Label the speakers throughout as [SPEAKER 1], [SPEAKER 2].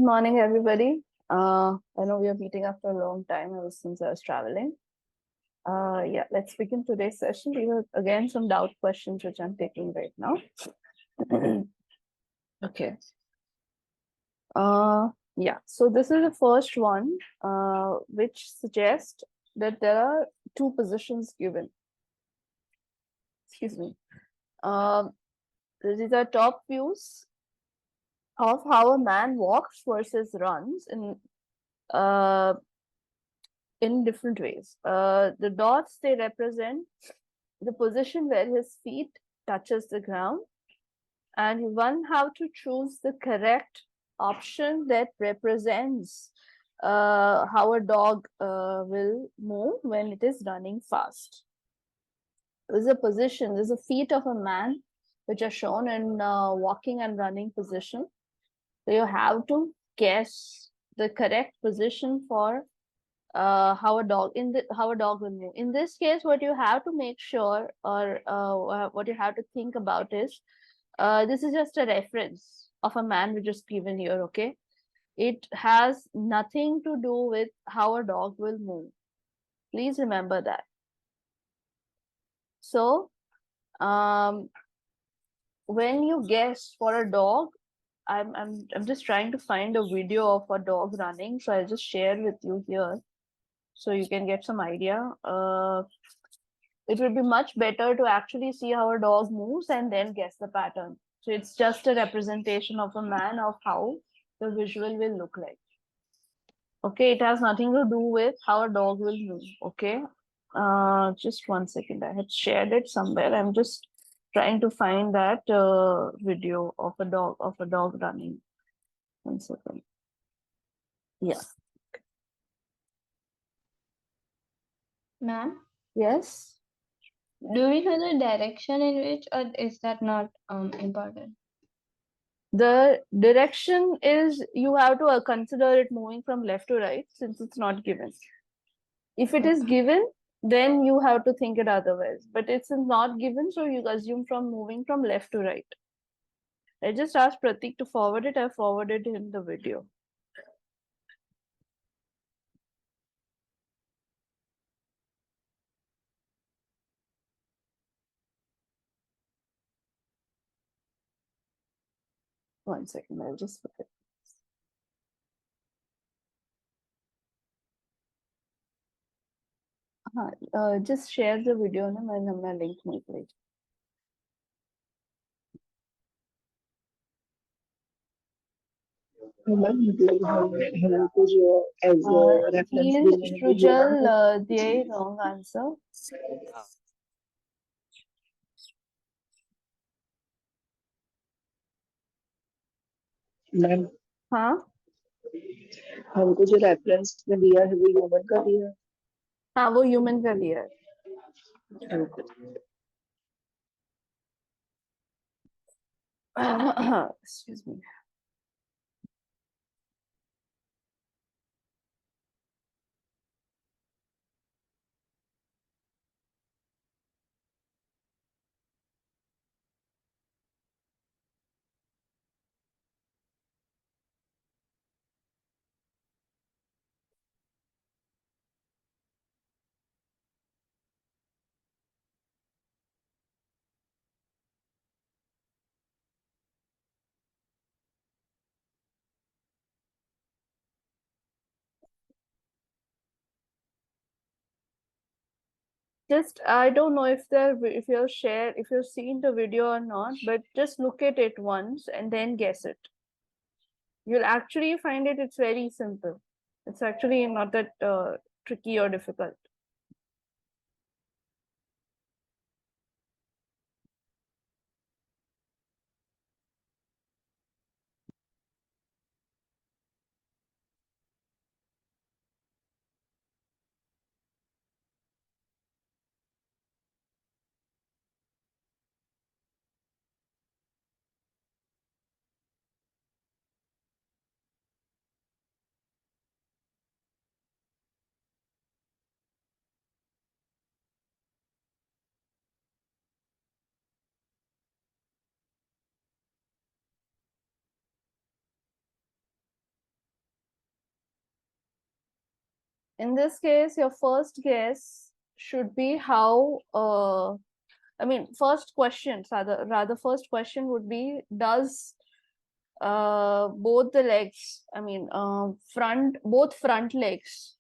[SPEAKER 1] Good morning, everybody. I know we are meeting after a long time ever since I was traveling. Yeah, let's begin today's session. These are again some doubt questions which I'm taking right now. Okay. Yeah, so this is the first one, which suggests that there are two positions given. Excuse me. These are top views of how a man walks versus runs in different ways. The dots, they represent the position where his feet touches the ground, and one have to choose the correct option that represents how a dog will move when it is running fast. There's a position, there's a feet of a man which are shown in walking and running position. So you have to guess the correct position for how a dog will move. In this case, what you have to make sure, or what you have to think about is, this is just a reference of a man which is given here. Okay, it has nothing to do with how a dog will move. Please remember that. So, when you guess for a dog, I'm just trying to find a video of a dog running, so I'll just share with you here, so you can get some idea. It would be much better to actually see how a dog moves and then guess the pattern. So it's just a representation of a man of how the visual will look like. Okay, it has nothing to do with how a dog will move. Okay, just 1 second. I had shared it somewhere. I'm just trying to find that video of a dog running. 1 second. Yeah.
[SPEAKER 2] Ma'am,
[SPEAKER 1] Yes.
[SPEAKER 2] do we know the direction in which, or is that not important?
[SPEAKER 1] The direction is, you have to consider it moving from left to right, since it's not given. If it is given, then you have to think it otherwise. But it's not given, so you assume from moving from left to right. I just asked Pratik to forward it. I forwarded him the video. One second, I'll just put it. Just share the video and my link में
[SPEAKER 3] हमको जो as a reference
[SPEAKER 1] Feel Shrujal, the wrong answer.
[SPEAKER 3] Ma'am
[SPEAKER 1] हाँ
[SPEAKER 3] हमको जो reference में दिया है वो ह्यूमन का दिया है।
[SPEAKER 1] हाँ, वो ह्यूमन का दिया है। Excuse me. Just, I don't know if you've seen the video or not, but just look at it once and then guess it. You'll actually find it's very simple. It's actually not that tricky or difficult. In this case, your first guess should be how, first question, rather first question would be, does both the legs, both front legs,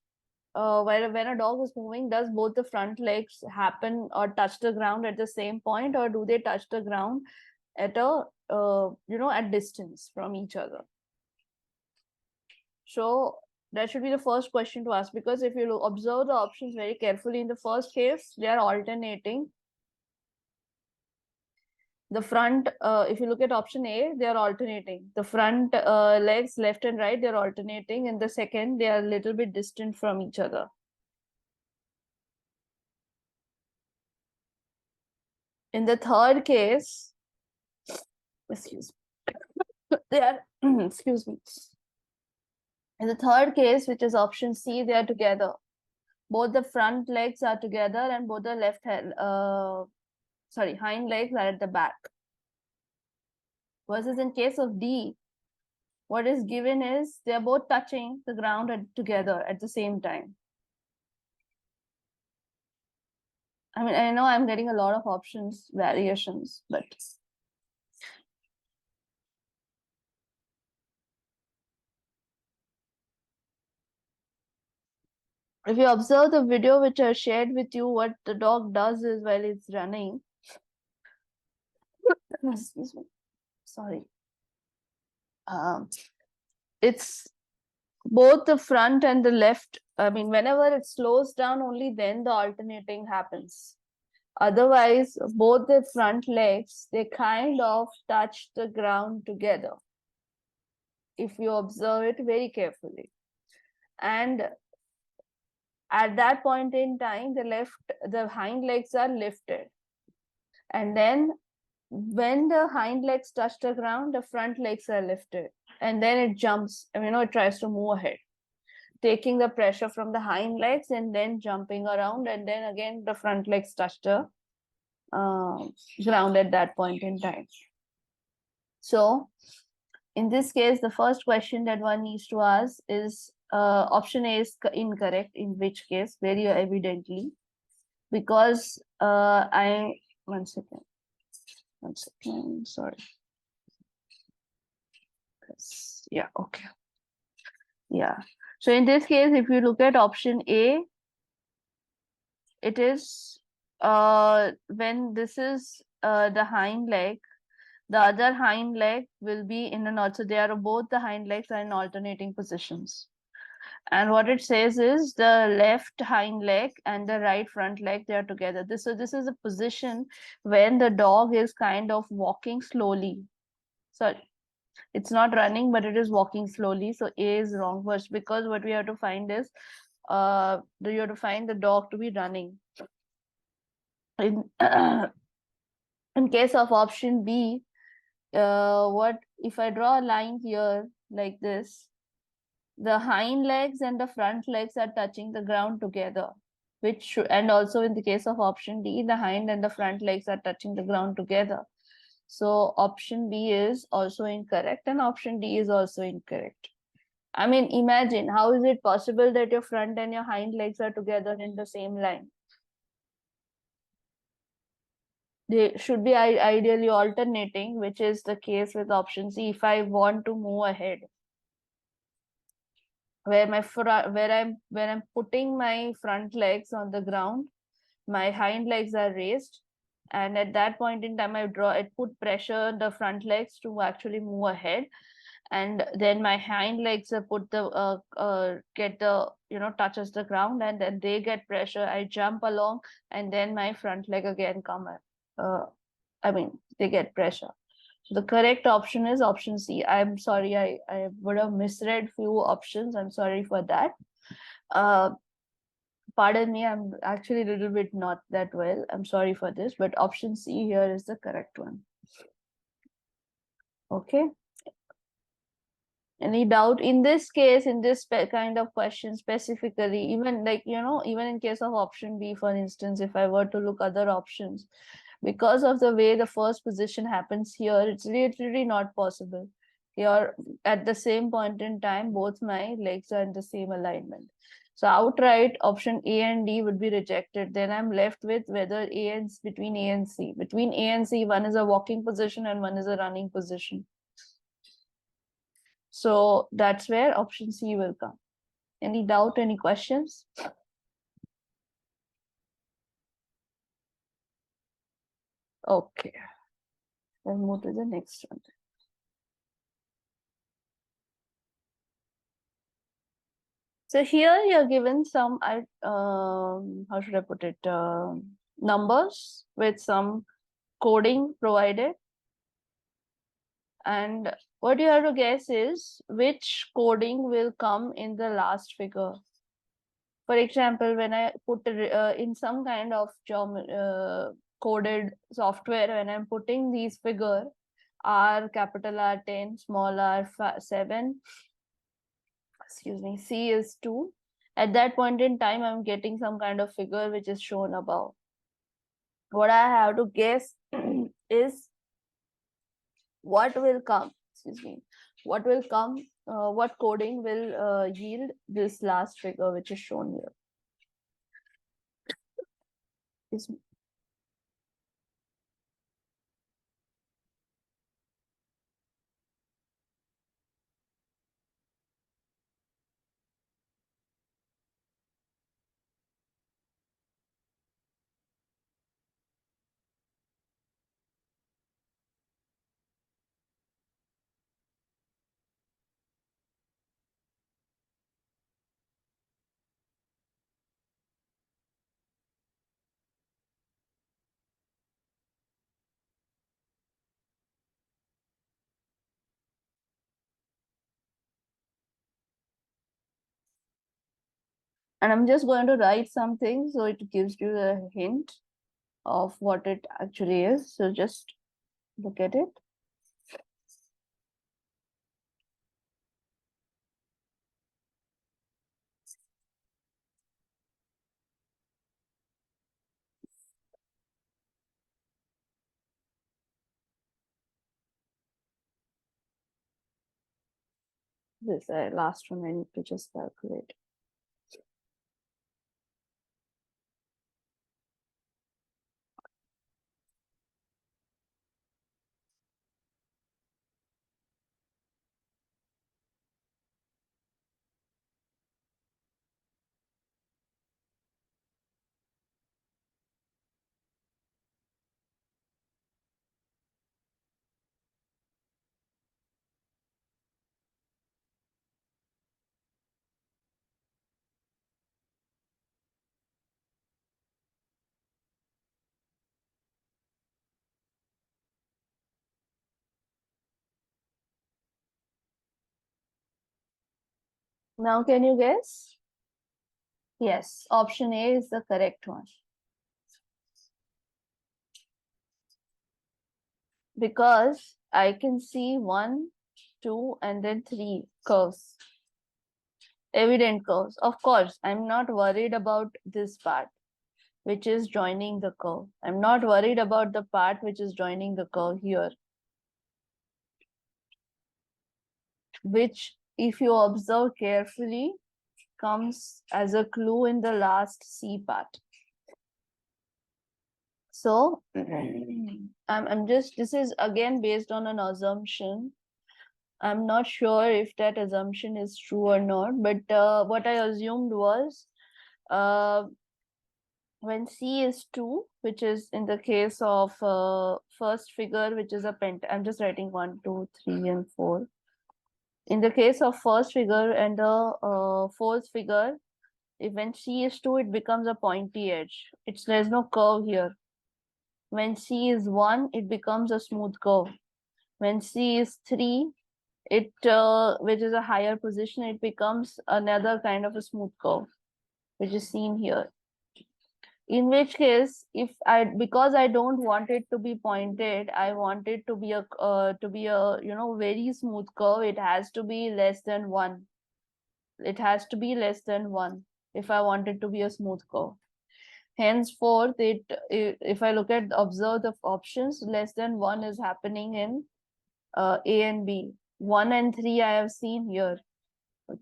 [SPEAKER 1] when a dog is moving, does both the front legs happen or touch the ground at the same point, or do they touch the ground at a, at distance from each other? So that should be the first question to ask, because if you observe the options very carefully, in the first case, they are alternating. The front, if you look at option A, they are alternating. The front legs, left and right, they're alternating. In the second, they are a little bit distant from each other. In the third case, excuse me, they are, excuse me. In the third case, which is option C, they are together. Both the front legs are together and both the hind legs are at the back. Versus in case of D, what is given is they are both touching the ground together at the same time. I mean, I know I'm getting a lot of options, variations, but if you observe the video which I shared with you, what the dog does is while it's running, excuse me, sorry, it's both the front and the left. I mean, whenever it slows down, only then the alternating happens. Otherwise, both the front legs, they kind of touch the ground together, if you observe it very carefully. And at that point in time, the hind legs are lifted. And then when the hind legs touch the ground, the front legs are lifted. And then it jumps, it tries to move ahead, taking the pressure from the hind legs and then jumping around. And then again, the front legs touch the ground at that point in time. So in this case, the first question that one needs to ask is, option A is incorrect, in which case, very evidently, because one second, sorry. Yeah, okay. Yeah. So in this case, if you look at option A, it is when this is the hind leg, the other hind leg will be in an also, they are both the hind legs are in alternating positions. And what it says is the left hind leg and the right front leg, they are together. So this is a position when the dog is kind of walking slowly. Sorry, it's not running, but it is walking slowly. So A is wrong first, because what we have to find is you have to find the dog to be running. In case of option B, what if I draw a line here like this, the hind legs and the front legs are touching the ground together, which should, and also in the case of option D, the hind and the front legs are touching the ground together. So option B is also incorrect and option D is also incorrect. I mean, imagine, how is it possible that your front and your hind legs are together in the same line? They should be ideally alternating, which is the case with option C. If I want to move ahead, where I'm putting my front legs on the ground, my hind legs are raised, and at that point in time, I put pressure on the front legs to actually move ahead, and then my hind legs put the touches the ground, and then they get pressure. I jump along, and then my front leg again they get pressure. So the correct option is option C. I'm sorry, I would have misread few options. I'm sorry for that. Pardon me, I'm actually a little bit not that well. I'm sorry for this, but option C here is the correct one. Okay. Any doubt in this case, in this kind of question specifically, even even in case of option B, for instance, if I were to look other options, because of the way the first position happens here, it's literally not possible. Here at the same point in time, both my legs are in the same alignment. So outright option A and D would be rejected. Then I'm left with whether between A and C. Between A and C, one is a walking position and one is a running position. So that's where option C will come. Any doubt, any questions? Okay. Let's move to the next one. So here you're given some, how should I put it, numbers with some coding provided. And what you have to guess is which coding will come in the last figure. For example, when I put in some kind of coded software, when I'm putting these figure, R, capital R 10, small r 7, excuse me, C is 2. At that point in time, I'm getting some kind of figure which is shown above. What I have to guess is what will come, excuse me, what will come, what coding will yield this last figure which is shown here. Excuse me. And I'm just going to write something so it gives you a hint of what it actually is. So just look at it. This last one I need to just calculate. Now can you guess? Yes, option A is the correct one. Because I can see 1, 2, and then 3 curves. Evident curves. Of course, I'm not worried about this part, which is joining the curve. I'm not worried about the part which is joining the curve here. Which, if you observe carefully, comes as a clue in the last C part. So I'm just, this is again based on an assumption. I'm not sure if that assumption is true or not, but what I assumed was when C is 2, which is in the case of first figure, which is a I'm just writing 1, 2, 3, and 4. In the case of first figure and the fourth figure, if when C is 2, it becomes a pointy edge. There's no curve here. When C is 1, it becomes a smooth curve. When C is 3, it which is a higher position, it becomes another kind of a smooth curve, which is seen here. In which case, because I don't want it to be pointed, I want it to be a very smooth curve. It has to be less than 1. It has to be less than 1 if I want it to be a smooth curve. Henceforth, if I look at observe the options, less than 1 is happening in A and B. 1 and 3 I have seen here.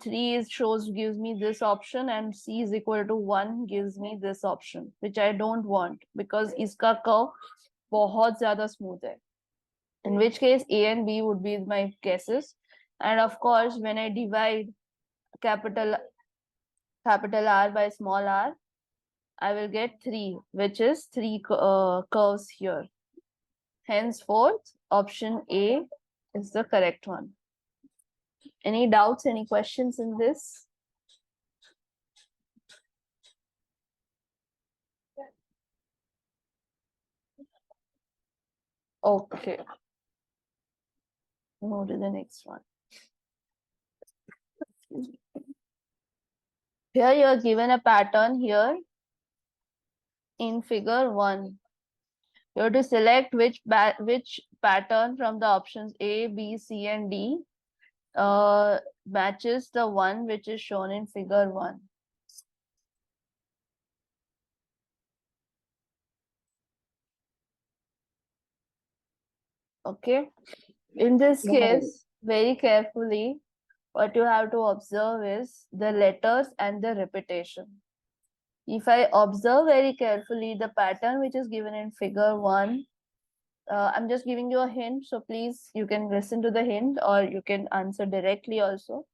[SPEAKER 1] 3 is gives me this option, and C is equal to 1 gives me this option, which I don't want because iska curve बहुत ज़्यादा smooth है. In which case A and B would be my guesses. And of course, when I divide capital R by small r, I will get 3, which is 3 curves here. Henceforth, option A is the correct one. Any doubts, any questions in this? Okay. Move to the next one. Here you are given a pattern here in figure 1. You have to select which pattern from the options A, B, C, and D matches the one which is shown in figure 1. Okay. In this case, very carefully, what you have to observe is the letters and the repetition. If I observe very carefully the pattern which is given in figure 1, I'm just giving you a hint, so please you can listen to the hint or you can answer directly also.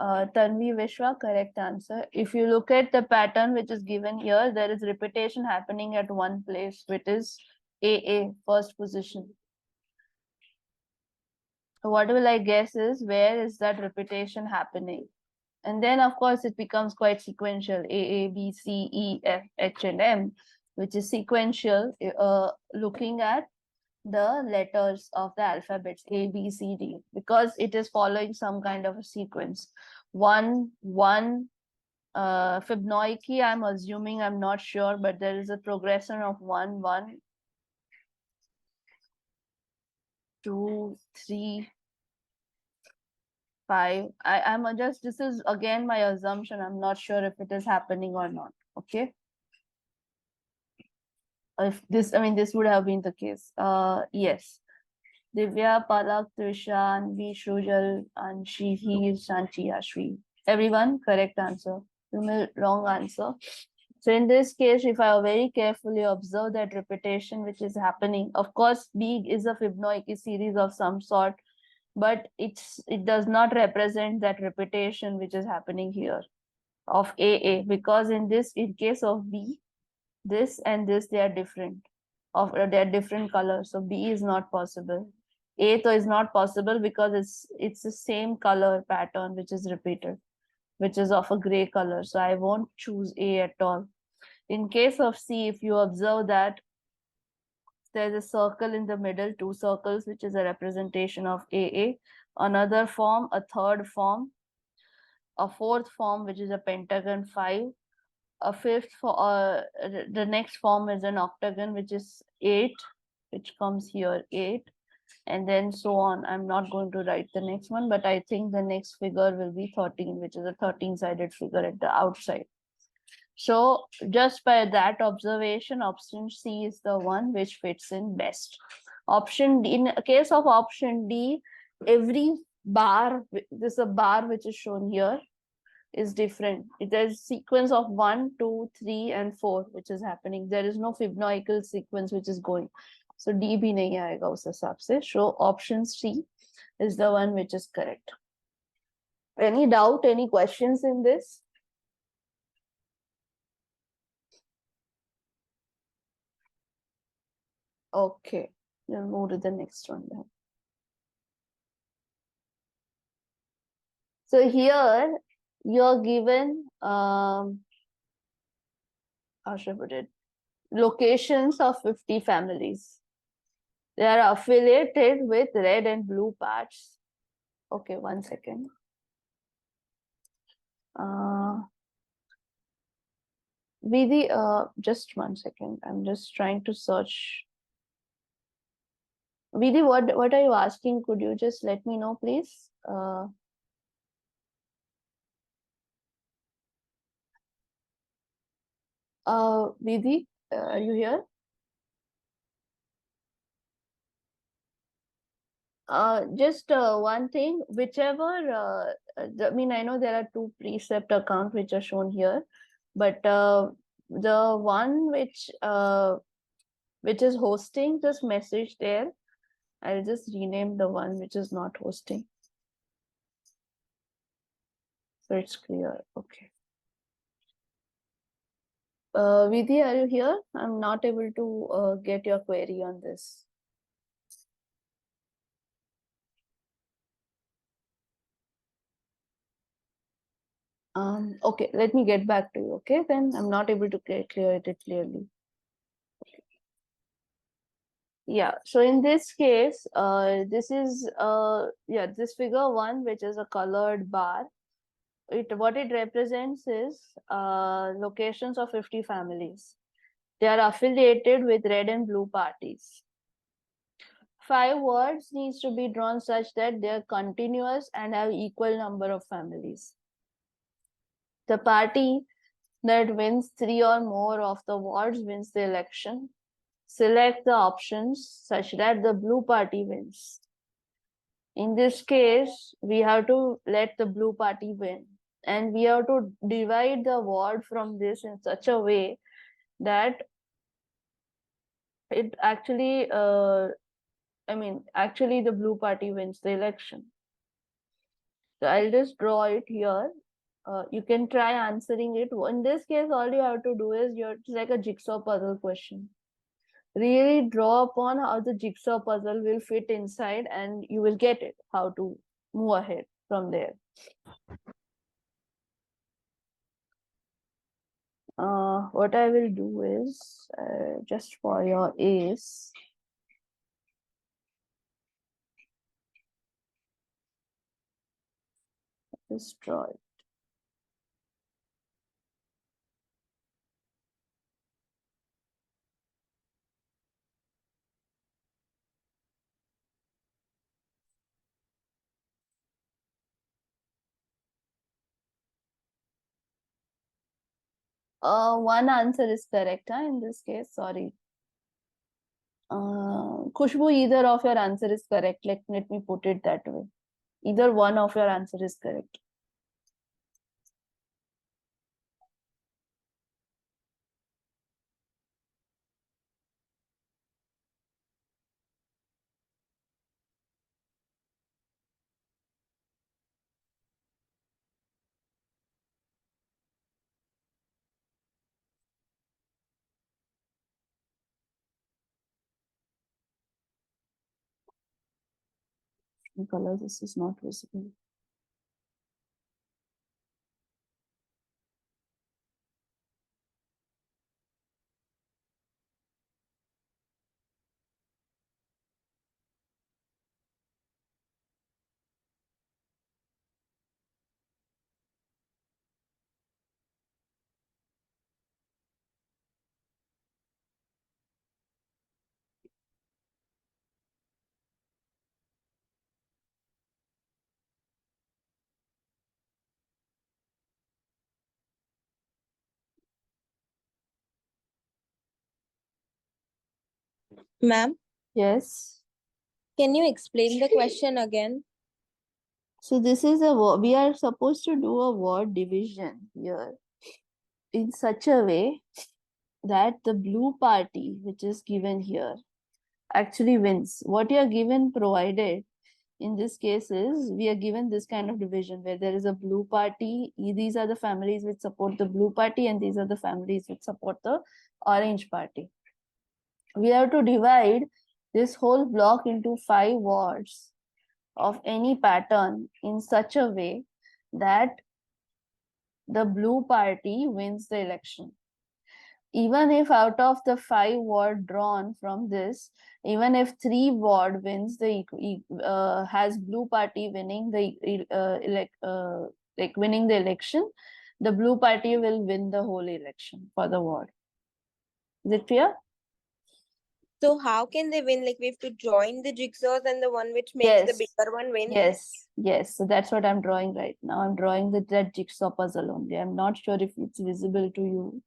[SPEAKER 1] Tanvi Vishwa, correct answer. If you look at the pattern which is given here, there is repetition happening at one place, which is AA, first position. So what will I guess is, where is that repetition happening? And then of course it becomes quite sequential, A, B, C, E, F, H, and M, which is sequential, looking at the letters of the alphabets A, B, C, D, because it is following some kind of a sequence. One Fibonacci, I'm assuming, I'm not sure, but there is a progression of 1, 1, 2, 3, 5. I'm just, this is again my assumption. I'm not sure if it is happening or not. Okay. If this, I mean, this would have been the case. Yes. Divya, Palak, Trisha, Anvi, Shrujal, Anshi, Shanti, Ashvi. Everyone, correct answer. Wrong answer. So in this case, if I very carefully observe that repetition which is happening, of course, B is a Fibonacci series of some sort, but it does not represent that repetition which is happening here of AA, because in case of B, this and this, they are different. They are different colors, so B is not possible. A though is not possible because it's the same color pattern which is repeated, which is of a gray color. So I won't choose A at all. In case of C, if you observe that there's a circle in the middle, 2 circles, which is a representation of AA, another form, a third form, a fourth form, which is a pentagon 5, a fifth for the next form is an octagon, which is 8, which comes here 8, and then so on. I'm not going to write the next one, but I think the next figure will be 13, which is a 13-sided figure at the outside. So just by that observation, option C is the one which fits in best. Option D, in case of option D, every bar, this is a bar which is shown here, is different. There's sequence of 1, 2, 3, and 4 which is happening. There is no Fibonacci sequence which is going. So D bhi nahi aayega us hisab se. So option C is the one which is correct. Any doubt, any questions in this? Okay, we'll move to the next one then. So here you're given, how should I put it? Locations of 50 families. They are affiliated with red and blue parts. Okay, one second. Vidhi, just one second. I'm just trying to search. Vidhi, what are you asking? Could you just let me know, please? Vidhi, are you here? Just one thing, whichever, I mean, I know there are two Precept accounts which are shown here, but the one which is hosting this message there, I'll just rename the one which is not hosting. So it's clear. Okay. Vidhi, are you here? I'm not able to get your query on this. Okay, let me get back to you. Okay, then I'm not able to clear it clearly. Yeah, so in this case, this is this figure 1, which is a colored bar. What it represents is locations of 50 families. They are affiliated with red and blue parties. 5 wards needs to be drawn such that they are continuous and have equal number of families. The party that wins 3 or more of the wards wins the election. Select the options such that the blue party wins. In this case, we have to let the blue party win, and we have to divide the ward from this in such a way that it actually, actually the blue party wins the election. So I'll just draw it here. You can try answering it. In this case, all you have to do is it's like a jigsaw puzzle question. Really draw upon how the jigsaw puzzle will fit inside, and you will get it, how to move ahead from there. What I will do is, just for your A's, just draw it. One answer is correct, in this case, sorry. Khushbu, either of your answer is correct. Let me put it that way. Either one of your answer is correct. In color, this is not visible.
[SPEAKER 4] Ma'am,
[SPEAKER 1] Yes.
[SPEAKER 4] can you explain the question again?
[SPEAKER 1] So this is we are supposed to do a word division here in such a way that the blue party, which is given here, actually wins. What you are given provided in this case is, we are given this kind of division where there is a blue party. These are the families which support the blue party, and these are the families which support the orange party. We have to divide this whole block into 5 wards of any pattern in such a way that the blue party wins the election. Even if out of the 5 ward drawn from this, even if 3 ward wins has blue party winning winning the election, the blue party will win the whole election for the ward. Is it clear?
[SPEAKER 4] So how can they win? Like we have to join the jigsaws and the one which makes the bigger one wins?
[SPEAKER 1] Yes. So that's what I'm drawing right now. I'm drawing that jigsaw puzzle only. I'm not sure if it's visible to you.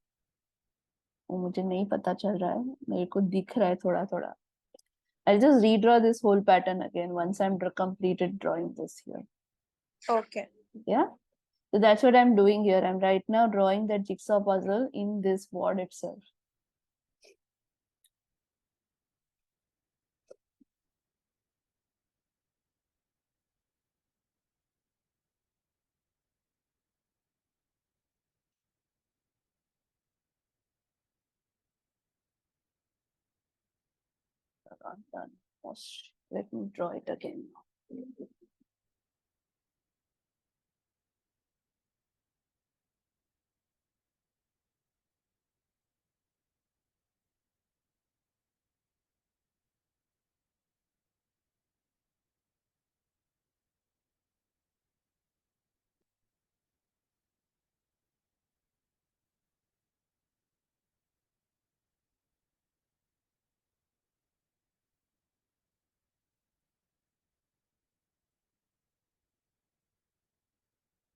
[SPEAKER 1] मुझे नहीं पता चल रहा है, मेरे को दिख रहा है थोड़ा थोड़ा. I'll just redraw this whole pattern again once I'm completed drawing this here.
[SPEAKER 4] Okay.
[SPEAKER 1] Yeah. So that's what I'm doing here. I'm right now drawing that jigsaw puzzle in this board itself. Done. Let me draw it again.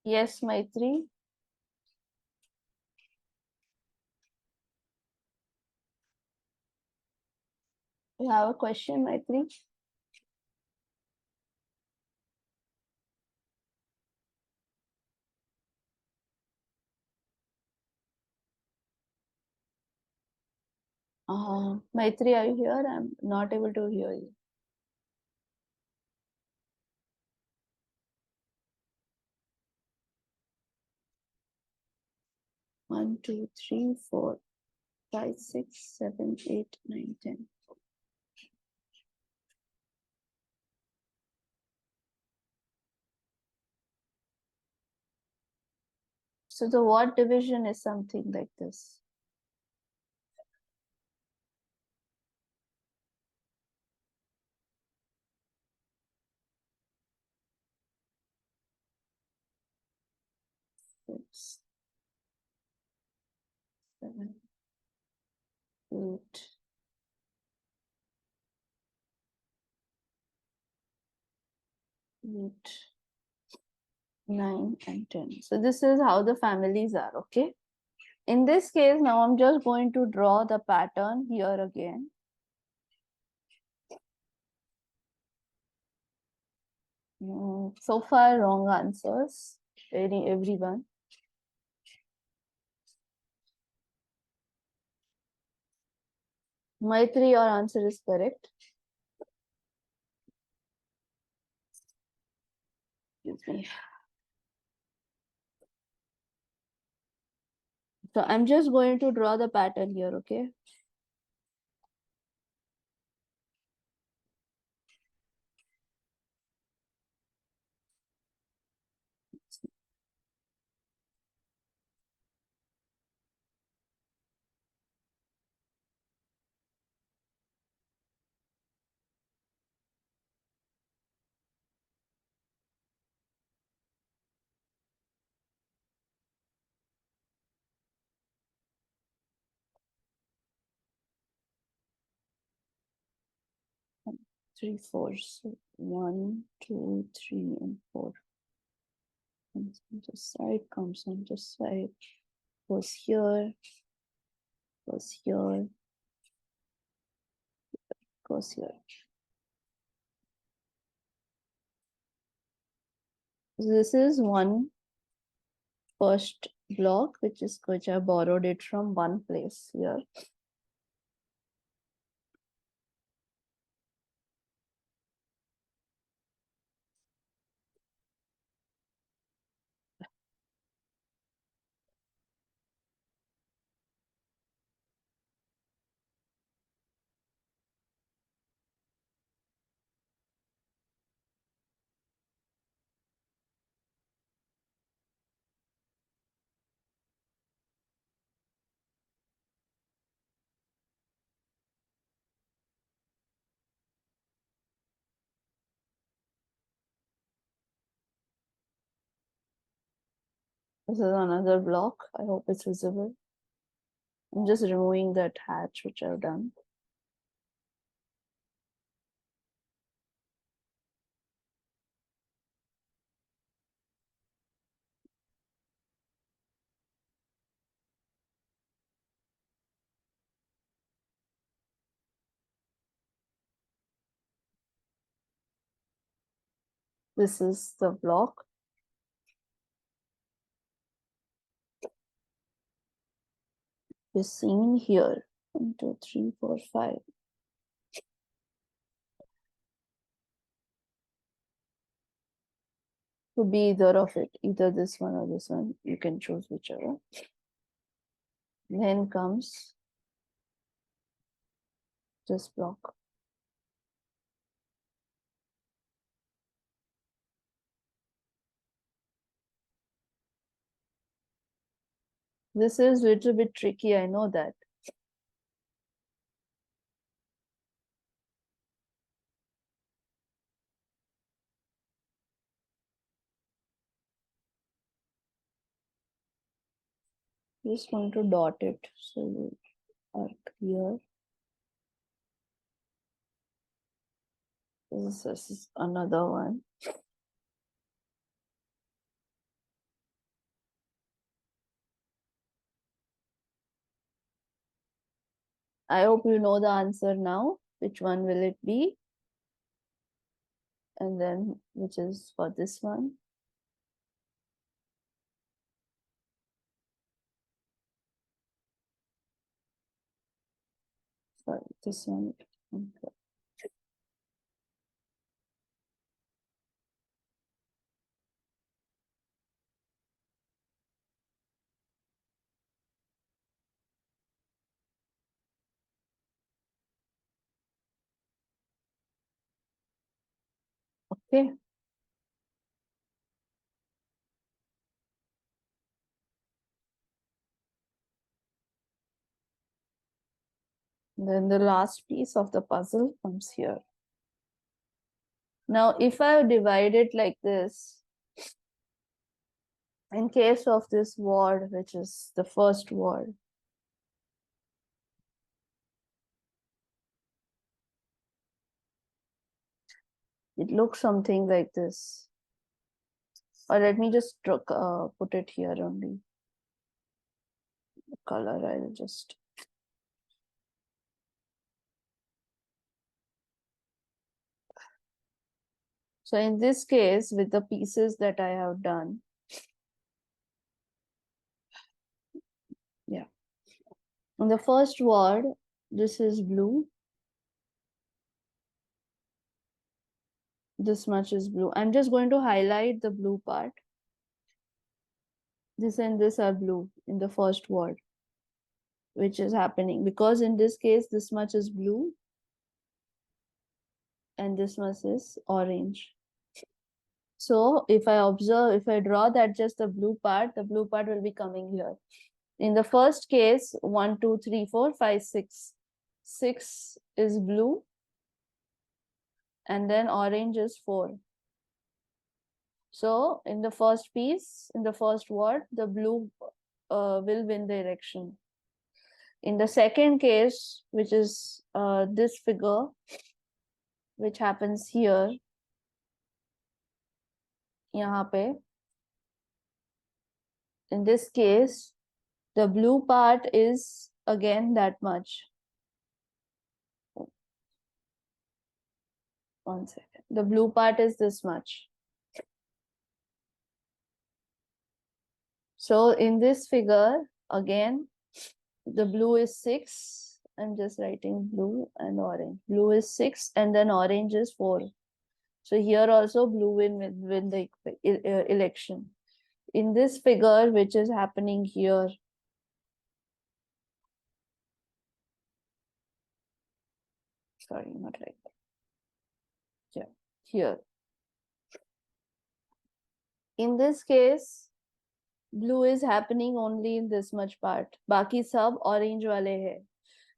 [SPEAKER 1] Yes, Maitri. You have a question, Maitri? Maitri, are you here? I'm not able to hear you. One, two, three, 4, 5, 6, 7, 8, 9, 10. So the word division is something like this. Six, 7, 8. 8, 9, and 10. So this is how the families are, okay? In this case, now I'm just going to draw the pattern here again. So far, wrong answers, everyone. Maitri, your answer is correct. Excuse me. So I'm just going to draw the pattern here, okay? Three, 4. So 1, 2, 3, and 4. Comes on this side, comes on this side, goes here, goes here, goes here. So this is one first block, which I borrowed it from one place here. This is another block. I hope it's visible. I'm just removing that hatch which I've done. This is the block. Is seen here. 1, 2, 3, 4, 5. Could be either of it, either this one or this one. You can choose whichever. Then comes this block. This is a little bit tricky, I know that. Just want to dot it so you are clear. This is another one. I hope you know the answer now. Which one will it be? And then which is for this one? Sorry, this one. Okay. Okay. Then the last piece of the puzzle comes here. Now, if I divide it like this, in case of this ward, which is the first ward, it looks something like this. Or let me just put it here only. The color, I'll just. So in this case, with the pieces that I have done, yeah. In the first word, this is blue. This much is blue. I'm just going to highlight the blue part. This and this are blue in the first word, which is happening because in this case, this much is blue and this much is orange. So if I observe, if I draw that just the blue part will be coming here. In the first case, 1, 2, 3, 4, 5, 6. 6 is blue and then orange is 4. So in the first piece, in the first word, the blue will win the election. In the second case, which is this figure, which happens here, yahan pe, in this case, the blue part is again that much. 1 second. The blue part is this much. So in this figure, again, the blue is 6. I'm just writing blue and orange. Blue is 6 and then orange is 4. So here also blue will win the election. In this figure, which is happening here, sorry, not like that. Yeah, here. In this case, blue is happening only in this much part. Baki sab orange wale hai.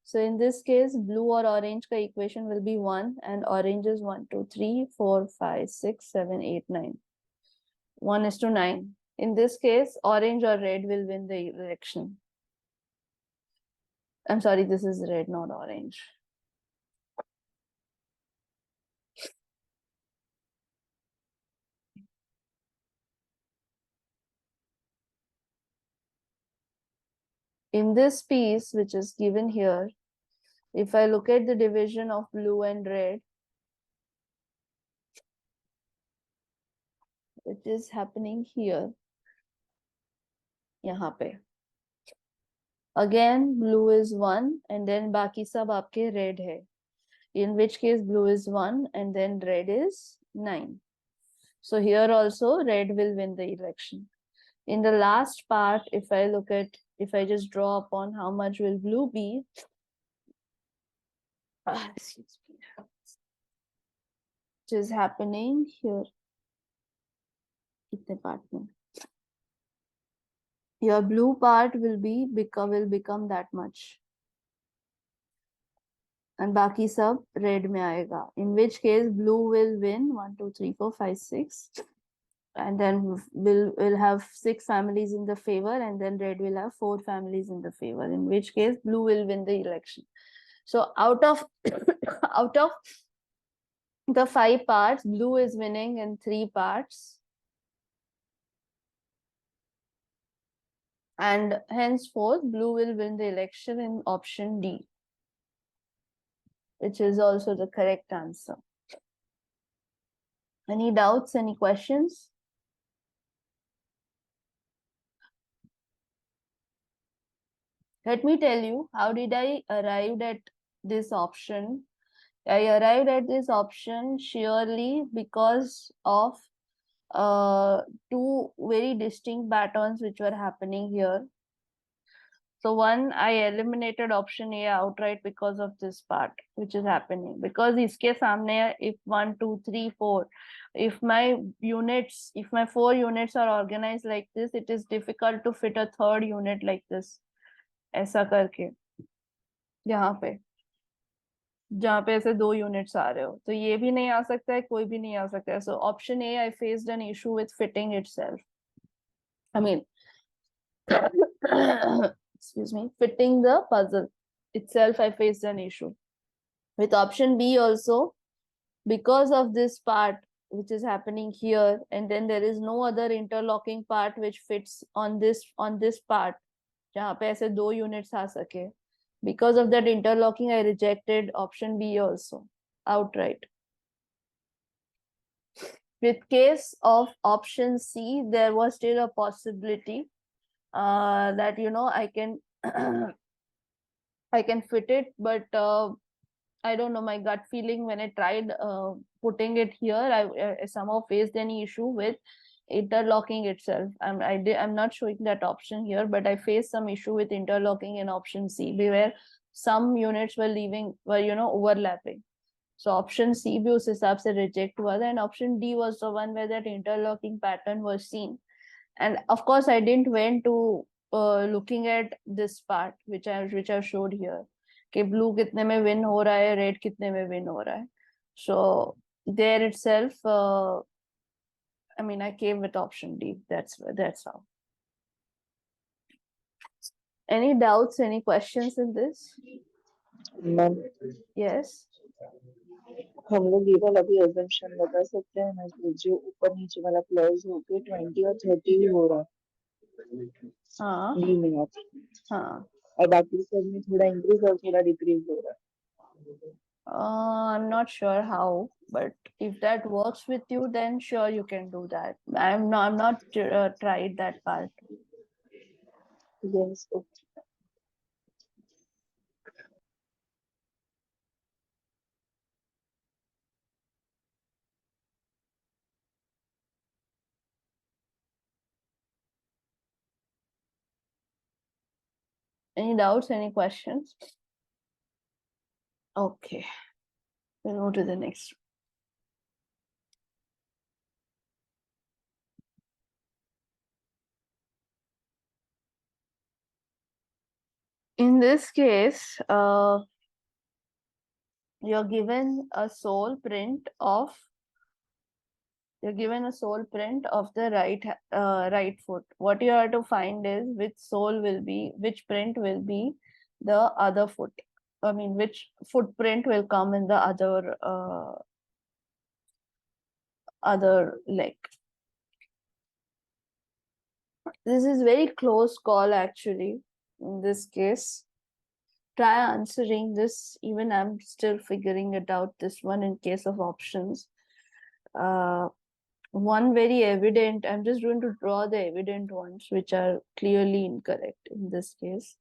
[SPEAKER 1] So in this case, blue or orange ka equation will be 1 and orange is 1, 2, 3, 4, 5, 6, 7, 8, 9. 1:9. In this case, orange or red will win the election. I'm sorry, this is red, not orange. In this piece, which is given here, if I look at the division of blue and red, It is happening here. यहाँ पे. Again, blue is 1 and then बाकी सब आपके red है. In which case blue is 1 and then red is 9. So here also red will win the election. In the last part, if I just draw upon how much will blue be, excuse me, which is happening here. कितने part में? Your blue part will become that much. And बाकी सब red में आएगा. In which case blue will win 1, 2, 3, 4, 5, 6. And then we'll have 6 families in the favor, and then red will have 4 families in the favor, in which case blue will win the election. So out of out of the 5 parts, blue is winning in 3 parts, and henceforth blue will win the election in option D, which is also the correct answer. Any doubts, any questions? Let me tell you, how did I arrive at this option? I arrived at this option surely because of 2 very distinct patterns which were happening here. So one, I eliminated option A outright because of this part which is happening. Because iske samne, if 1, 2, 3, 4, if my 4 units are organized like this, it is difficult to fit a third unit like this. ऐसा करके यहाँ पे जहाँ पे ऐसे 2 units आ रहे हो, तो ये भी नहीं आ सकता है, कोई भी नहीं आ सकता है. So option A, I faced an issue with fitting itself. I mean, excuse me, fitting the puzzle itself, I faced an issue. With option B also, because of this part which is happening here, and then there is no other interlocking part which fits on this part, जहाँ पे ऐसे 2 units आ सके. Because of that interlocking, I rejected option B also outright. With case of option C, there was still a possibility that I can I can fit it, but I don't know, my gut feeling when I tried putting it here, I somehow faced any issue with interlocking itself. I'm not showing that option here, but I faced some issue with interlocking in option C, where some units were overlapping. So option C भी उस हिसाब से reject हुआ था, and option D was the one where that interlocking pattern was seen. And of course, I didn't went to looking at this part which I showed here. कि blue कितने में win हो रहा है, red कितने में win हो रहा है. So there itself, I mean, I came with option D. That's how. Any doubts? Any questions in this?
[SPEAKER 3] Ma'am
[SPEAKER 1] Yes.
[SPEAKER 3] हम लोग ये वाला भी assumption लगा सकते हैं ना कि जो ऊपर नीचे वाला क्लॉज होके 20 और 30 ही हो रहा है.
[SPEAKER 1] हाँ.
[SPEAKER 3] डी में ऑप्शन.
[SPEAKER 1] हाँ.
[SPEAKER 3] और बाकी सब में थोड़ा इंक्रीज और थोड़ा डिक्रीज हो रहा है.
[SPEAKER 1] I'm not sure how, but if that works with you, then sure you can do that. I'm not tried that part.
[SPEAKER 3] Yes, okay.
[SPEAKER 1] Any doubts? Any questions? Okay, we'll go to the next. In this case, you're given a sole print of the right foot. What you have to find is which print will be the other foot. I mean, which footprint will come in the other leg. This is very close call actually. In this case, try answering this. Even I'm still figuring it out, this one, in case of options. one very evident. I'm just going to draw the evident ones, which are clearly incorrect in this case.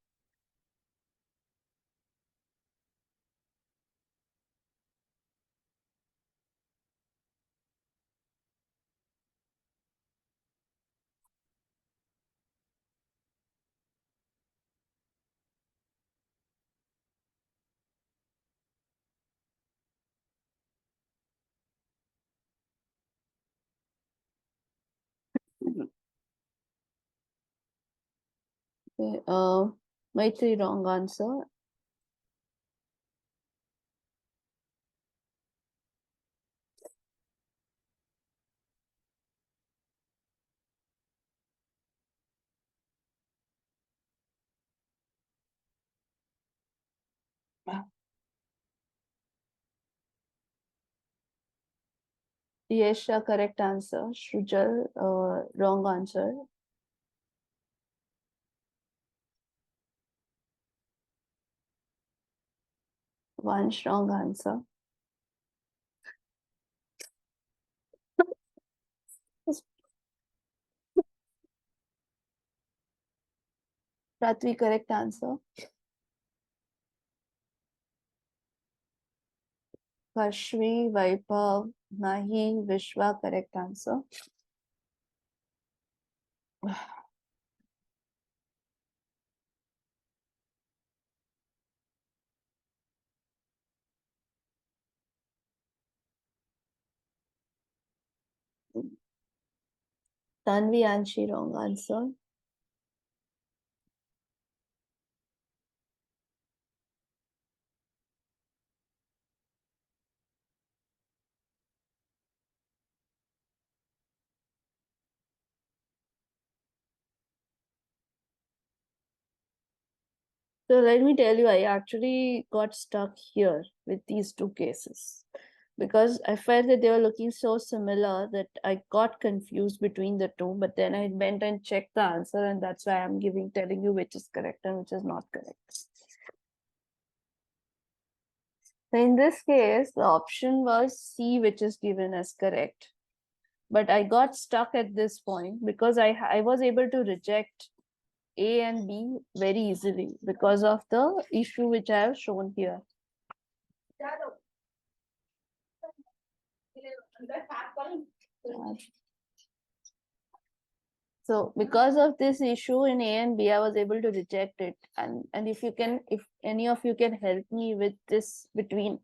[SPEAKER 1] Okay, Maitri, wrong answer. Yesha, correct answer. Shrujal, wrong answer. Vansh, wrong answer. Pratvi, correct answer. Kashvi, Vaibhav, Nahi, Vishwa, correct answer. Tanvi, Anshi, wrong answer. So let me tell you, I actually got stuck here with these two cases because I felt that they were looking so similar that I got confused between the two. But then I went and checked the answer, and that's why I'm telling you which is correct and which is not correct. So in this case, the option was C, which is given as correct. But I got stuck at this point because I was able to reject A and B very easily because of the issue which I have shown here. So because of this issue in A and B, I was able to reject it. And if any of you can help me with this between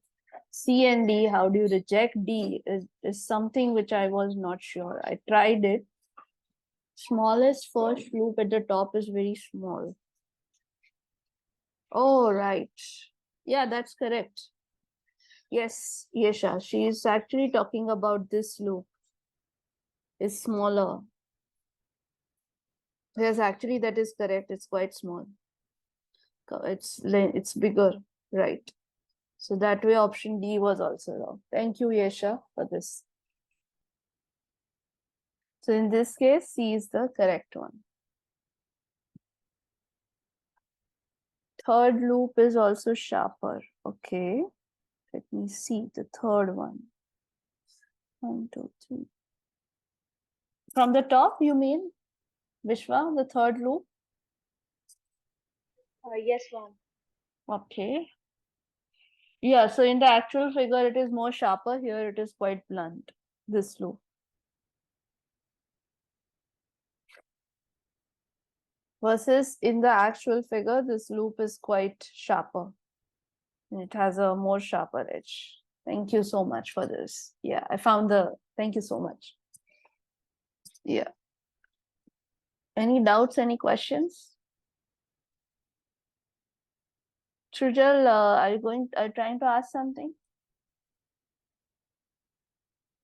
[SPEAKER 1] C and D, how do you reject D is something which I was not sure. I tried it. Smallest first loop at the top is very small. Oh, right. Yeah, that's correct. Yes, Yesha, she is actually talking about this loop. It's smaller. Yes, actually that is correct. It's quite small. It's bigger, right? So that way option D was also wrong. Thank you, Yesha, for this. So in this case, C is the correct one. Third loop is also sharper. Okay. Let me see the third one. 1, 2, 3. From the top, you mean, Vishwa, the third loop?
[SPEAKER 2] Yes, ma'am.
[SPEAKER 1] Okay. Yeah, so in the actual figure, it is more sharper. Here, it is quite blunt, this loop. Versus in the actual figure, this loop is quite sharper. It has a more sharper edge. Thank you so much for this. Yeah, I found thank you so much. Yeah. Any doubts, any questions? Shrujal, are you trying to ask something?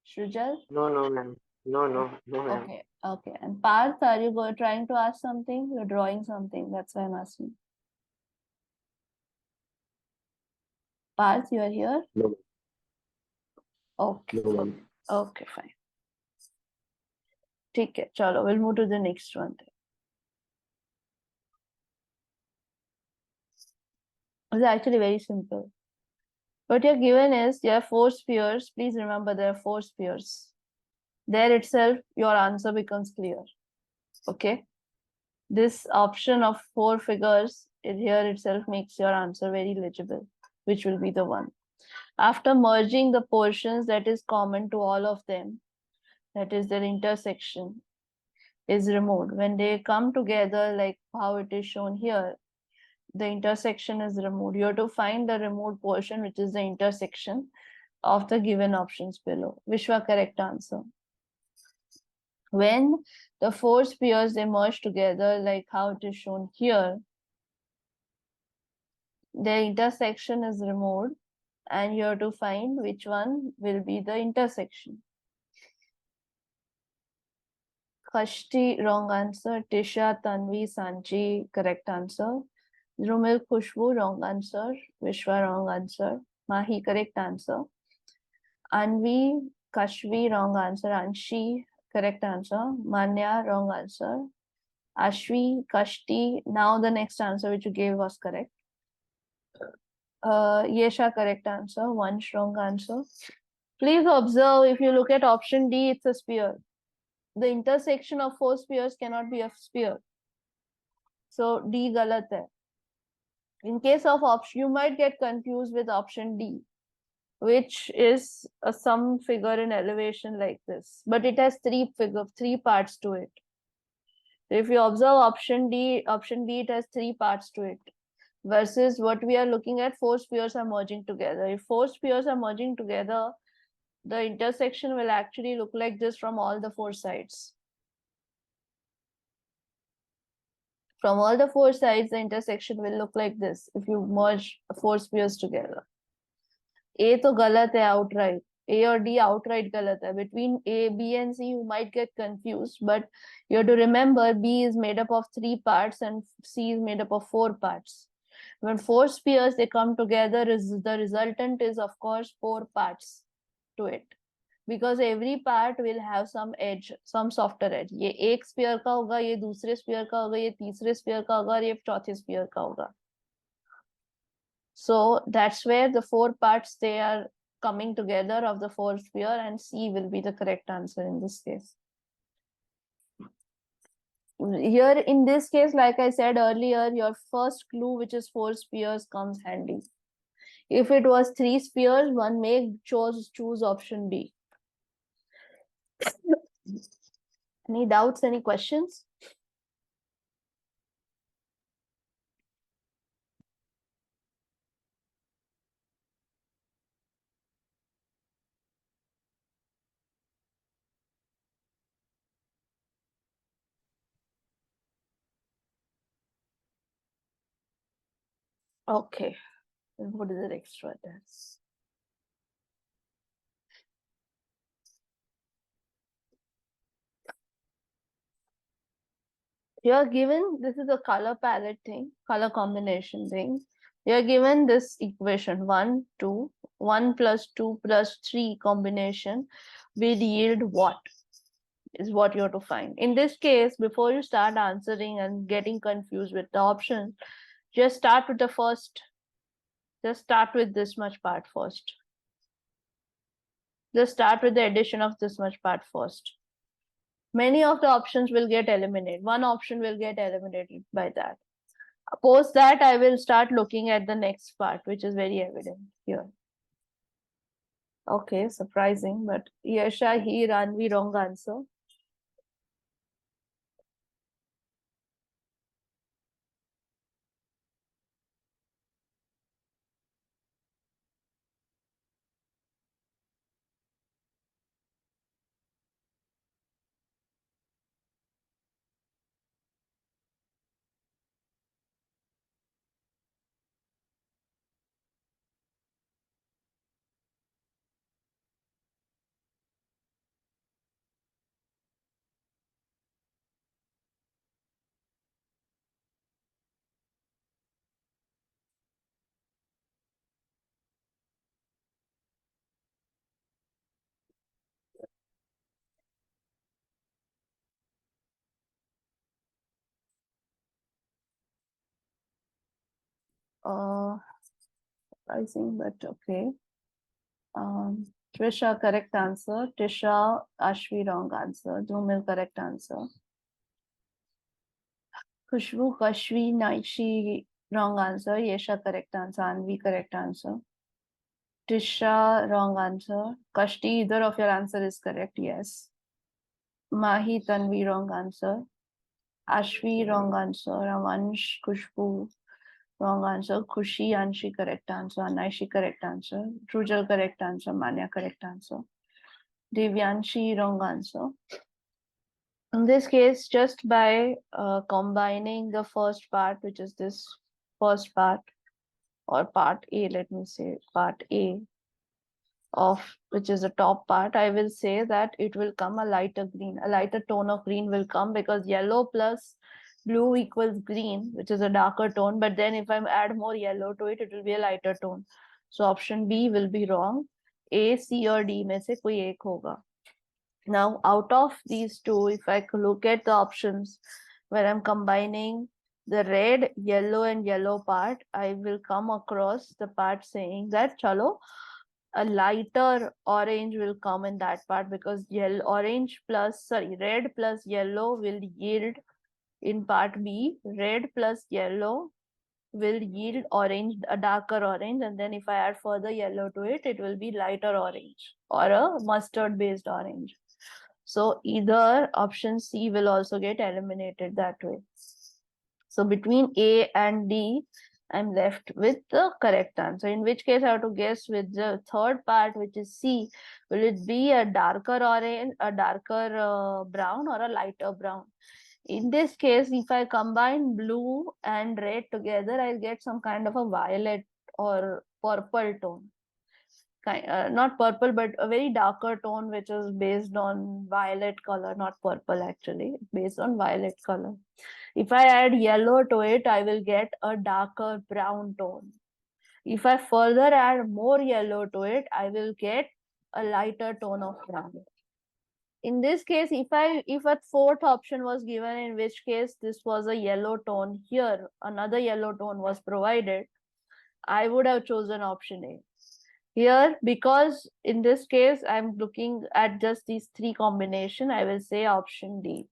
[SPEAKER 1] Shrujal?
[SPEAKER 5] No, ma'am. No, ma'am.
[SPEAKER 1] Okay, okay. And Parth, are you trying to ask something? You're drawing something. That's why I'm asking. Parth, you are here?
[SPEAKER 5] No.
[SPEAKER 1] Okay.
[SPEAKER 5] No, ma'am.
[SPEAKER 1] Okay, fine. Take it. Chalo, we'll move to the next one. It's actually very simple. What you're given is there are 4 spheres. Please remember there are 4 spheres. there itself your answer becomes clear. Okay, this option of 4 figures here itself makes your answer very legible, which will be the one. After merging the portions that is common to all of them, that is their intersection, is removed. When they come together, like how it is shown here, the intersection is removed. You have to find the removed portion, which is the intersection of the given options below. Vishwa, correct answer. When the 4 spheres they merge together, like how it is shown here, the intersection is removed, and you have to find which one will be the intersection. Kashti, wrong answer. Tisha, Tanvi, Sanchi, correct answer. Rumil, Khushbu, wrong answer. Vishwa, wrong answer. Mahi, correct answer. Anvi, Kashvi, wrong answer. Anshi, correct answer. Manya, wrong answer. Ashvi, Kashti, now the next answer which you gave was correct. Yesha, correct answer. One wrong answer. Please observe, if you look at option D, it's a sphere. The intersection of 4 spheres cannot be a sphere. So D galat hai. In case of option, you might get confused with option D, which is some figure in elevation like this, but it has 3 parts to it. So if you observe option D, it has 3 parts to it. Versus what we are looking at, 4 spheres are merging together. If 4 spheres are merging together, the intersection will actually look like this from all the 4 sides. From all the 4 sides, the intersection will look like this if you merge 4 spheres together. A to galat hai outright. A or D outright galat hai. Between A, B and C, you might get confused, but you have to remember B is made up of 3 parts and C is made up of 4 parts. When 4 spheres they come together, the resultant is of course 4 parts to it, because every part will have some edge, some softer edge. ये एक sphere का होगा, ये दूसरे sphere का होगा, ये तीसरे sphere का होगा, और ये चौथे sphere का होगा. So that's where the 4 parts they are coming together of the 4 sphere, and C will be the correct answer in this case. Here in this case, like I said earlier, your first clue, which is 4 spheres, comes handy. If it was 3 spheres, one may choose option B. Any doubts, any questions? Okay, and what is the next one? You're given, this is a color palette thing, color combination thing. You're given this equation 1, 2, 1 plus 2 plus 3 combination will yield what? Is what you have to find. In this case, before you start answering and getting confused with the options, just start with the first. Just start with this much part first. Just start with the addition of this much part first. Many of the options will get eliminated. One option will get eliminated by that. Post that, I will start looking at the next part, which is very evident here. Okay, surprising, but Yasha, he, Ranvi, wrong answer. Surprising, but okay. Trisha, correct answer. Tisha, Ashvi, wrong answer. Dhumil, correct answer. Khushbu, Kashvi, Naishi, wrong answer. Yesha, correct answer. Anvi, correct answer. Tisha, wrong answer. Kashti, either of your answer is correct. Yes. Mahi, Tanvi, wrong answer. Ashvi, wrong answer. Amansh, Khushbu, wrong answer. Khushi, Anshi, correct answer. Anaishi, correct answer. Trujal, correct answer. Manya, correct answer. Devyanshi, wrong answer. In this case, just by combining the first part, which is this first part, or part A, let me say part A of which is the top part, I will say that it will come a lighter green. A lighter tone of green will come because yellow plus blue equals green, which is a darker tone. But then if I add more yellow to it, it will be a lighter tone. So option B will be wrong. A, C or D में से कोई एक होगा. Now, out of these two, if I look at the options where I'm combining the red, yellow, and yellow part, I will come across the part saying that, chalo, a lighter orange will come in that part because red plus yellow will yield in part B, red plus yellow will yield orange, a darker orange, and then if I add further yellow to it, it will be lighter orange or a mustard based orange. So either option C will also get eliminated that way. So between A and D, I'm left with the correct answer, in which case I have to guess with the third part, which is C. Will it be a darker orange, a darker brown, or a lighter brown? In this case, if I combine blue and red together, I'll get some kind of a violet or purple tone. Not purple, but a very darker tone, which is based on violet color, not purple actually, based on violet color. If I add yellow to it, I will get a darker brown tone. If I further add more yellow to it, I will get a lighter tone of brown. In this case, if a fourth option was given, in which case this was a yellow tone, here another yellow tone was provided, I would have chosen option A. Here, because in this case, I'm looking at just these three combination, I will say option D.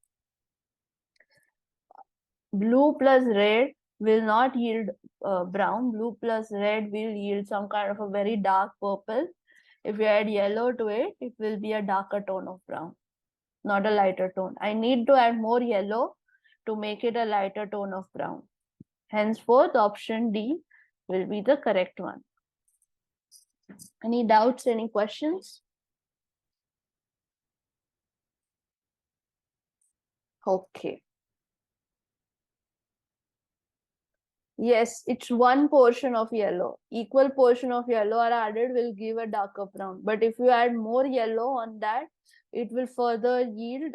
[SPEAKER 1] Blue plus red will not yield brown. Blue plus red will yield some kind of a very dark purple. If you add yellow to it, it will be a darker tone of brown, not a lighter tone. I need to add more yellow to make it a lighter tone of brown. Henceforth, option D will be the correct one. Any doubts, any questions? Okay. Yes, it's one portion of yellow. Equal portion of yellow are added will give a darker brown. But if you add more yellow on that, it will further yield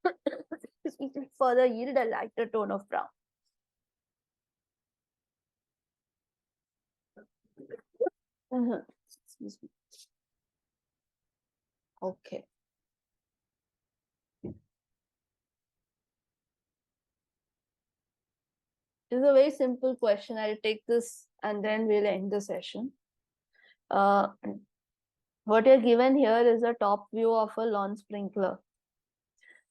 [SPEAKER 1] it will further yield a lighter tone of brown. Excuse me. Okay. This is a very simple question. I'll take this and then we'll end the session. What you're given here is a top view of a lawn sprinkler.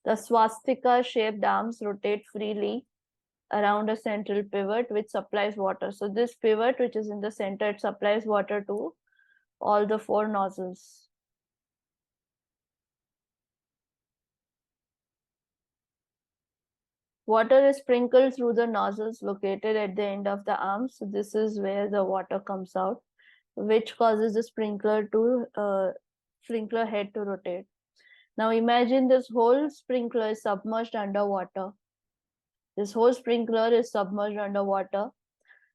[SPEAKER 1] The swastika shaped arms rotate freely around a central pivot which supplies water. So this pivot, which is in the center, it supplies water to all the four nozzles. Water is sprinkled through the nozzles located at the end of the arms. So this is where the water comes out, which causes the sprinkler head to rotate. Now imagine this whole sprinkler is submerged underwater. This whole sprinkler is submerged underwater.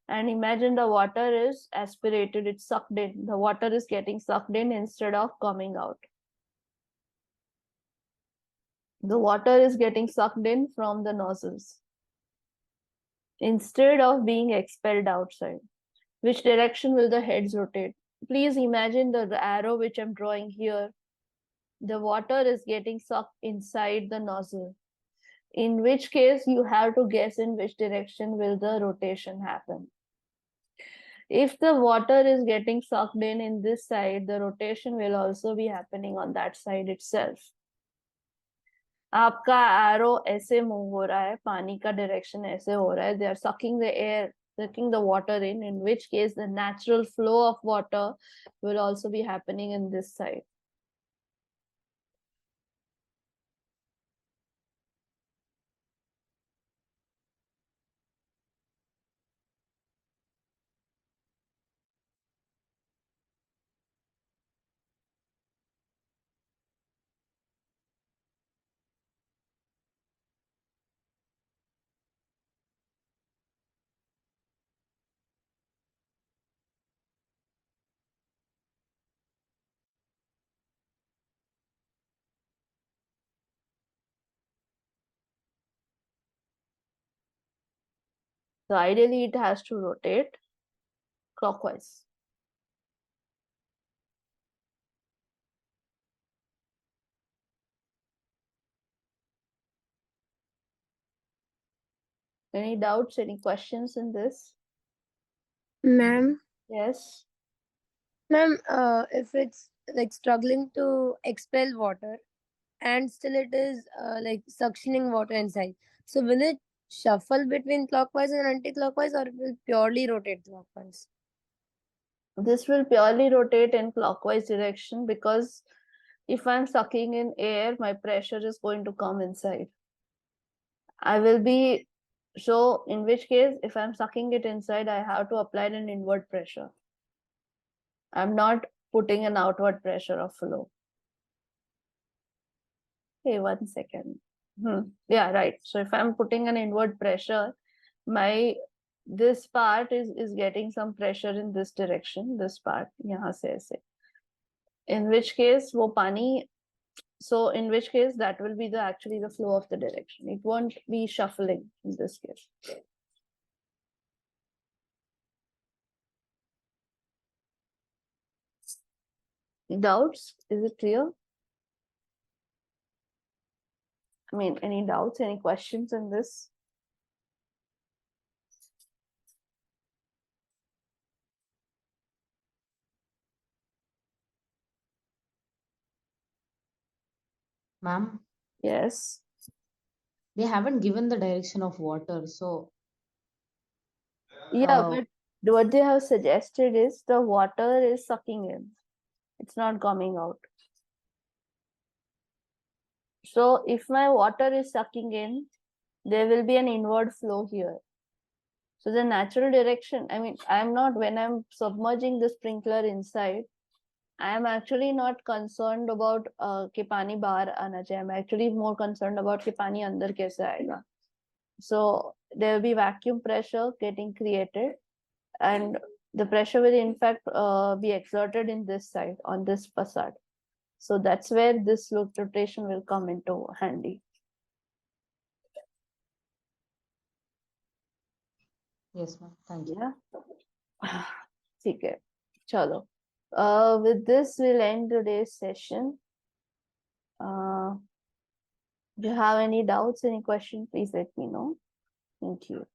[SPEAKER 1] And imagine the water is aspirated, it's sucked in. The water is getting sucked in instead of coming out. The water is getting sucked in from the nozzles instead of being expelled outside. Which direction will the heads rotate? Please imagine the arrow which I'm drawing here. The water is getting sucked inside the nozzle. In which case you have to guess in which direction will the rotation happen. If the water is getting sucked in this side, the rotation will also be happening on that side itself. आपका arrow ऐसे move हो रहा है, पानी का direction ऐसे हो रहा है, they are sucking the air, sucking the water in which case the natural flow of water will also be happening in this side. So ideally it has to rotate clockwise. Any doubts, any questions in this?
[SPEAKER 6] Ma'am,
[SPEAKER 1] Yes.
[SPEAKER 6] ma'am, if it's like struggling to expel water and still it is like suctioning water inside, so will it shuffle between clockwise and anti-clockwise, or it will purely rotate clockwise?
[SPEAKER 1] This will purely rotate in clockwise direction because if I'm sucking in air, my pressure is going to come inside. I will be, so in which case, if I'm sucking it inside, I have to apply an inward pressure. I'm not putting an outward pressure of flow. Hey, 1 second. Yeah, right. So if I'm putting an inward pressure, this part is getting some pressure in this direction, this part, yahan se aise. In which case, wo pani, so in which case that will be actually the flow of the direction. It won't be shuffling in this case. Doubts? Is it clear? I mean, any doubts, any questions in this?
[SPEAKER 7] Ma'am,
[SPEAKER 1] Yes.
[SPEAKER 7] they haven't given the direction of water, so
[SPEAKER 1] Yeah, but what they have suggested is the water is sucking in. It's not coming out. So if my water is sucking in, there will be an inward flow here. So the natural direction, I mean, when I'm submerging the sprinkler inside, I am actually not concerned about कि पानी बाहर आना चाहिए. I'm actually more concerned about कि पानी अंदर कैसे आएगा. So there will be vacuum pressure getting created, and the pressure will in fact be exerted in this side, on this facade. So that's where this rotation will come into handy.
[SPEAKER 7] yes, ma'am. Thank you.
[SPEAKER 1] Yeah. ठीक है. चलो. With this, we'll end today's session. If you have any doubts, any questions, please let me know. Thank you.